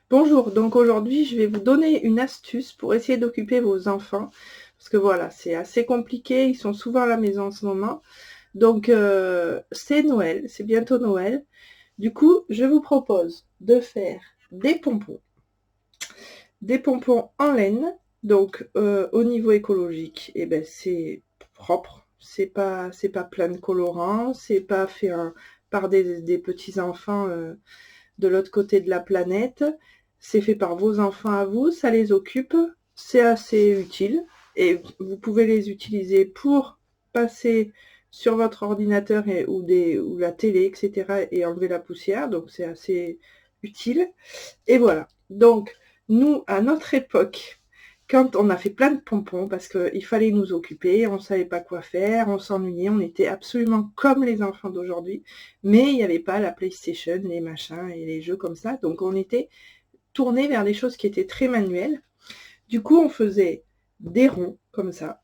Bonjour, donc aujourd'hui je vais vous donner une astuce pour essayer d'occuper vos enfants. Parce que voilà, c'est assez compliqué, ils sont souvent à la maison en ce moment. Donc c'est Noël, c'est bientôt Noël. Du coup, je vous propose de faire des pompons. Des pompons en laine. Donc au niveau écologique, eh ben, c'est propre. C'est pas plein de colorants, c'est pas fait par des petits enfants de l'autre côté de la planète. C'est fait par vos enfants à vous, ça les occupe, c'est assez utile et vous pouvez les utiliser pour passer sur votre ordinateur ou la télé, etc. et enlever la poussière, donc c'est assez utile. Et voilà. Donc, nous, à notre époque, quand on a fait plein de pompons, parce qu'il fallait nous occuper, on ne savait pas quoi faire, on s'ennuyait, on était absolument comme les enfants d'aujourd'hui, mais il n'y avait pas la PlayStation, les machins et les jeux comme ça, donc on était tourné vers des choses qui étaient très manuelles. Du coup, on faisait des ronds comme ça,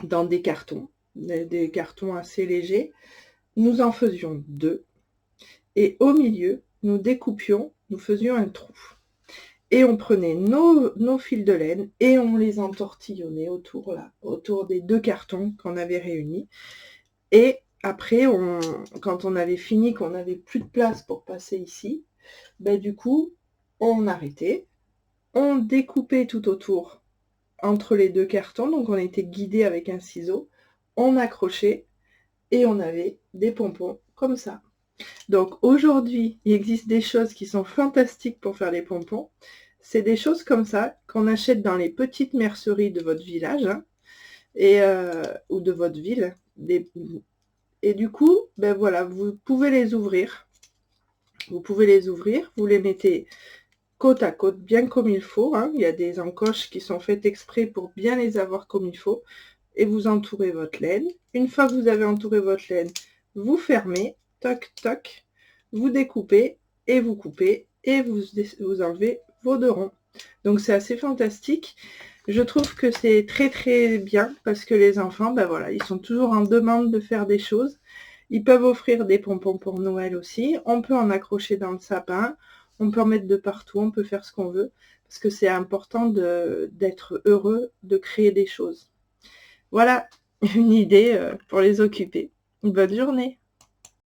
dans des cartons, des cartons assez légers. Nous en faisions deux, et au milieu, nous découpions, nous faisions un trou. Et on prenait nos fils de laine et on les entortillonnait autour des deux cartons qu'on avait réunis. Et après, quand on avait fini, qu'on n'avait plus de place pour passer ici, ben du coup, on arrêtait, on découpait tout autour entre les deux cartons, donc on était guidé avec un ciseau, on accrochait et on avait des pompons comme ça. Donc aujourd'hui, il existe des choses qui sont fantastiques pour faire les pompons. C'est des choses comme ça qu'on achète dans les petites merceries de votre village hein, ou de votre ville. Et du coup, ben voilà, vous pouvez les ouvrir. Vous pouvez les ouvrir, vous les mettez côte à côte, bien comme il faut. Hein. Il y a des encoches qui sont faites exprès pour bien les avoir comme il faut. Et vous entourez votre laine. Une fois que vous avez entouré votre laine, vous fermez, toc, toc, vous découpez et vous coupez et vous enlevez vos deux ronds. Donc c'est assez fantastique. Je trouve que c'est très très bien parce que les enfants, ben voilà, ils sont toujours en demande de faire des choses. Ils peuvent offrir des pompons pour Noël aussi. On peut en accrocher dans le sapin. On peut en mettre de partout. On peut faire ce qu'on veut parce que c'est important d'être heureux, de créer des choses. Voilà une idée pour les occuper. Bonne journée.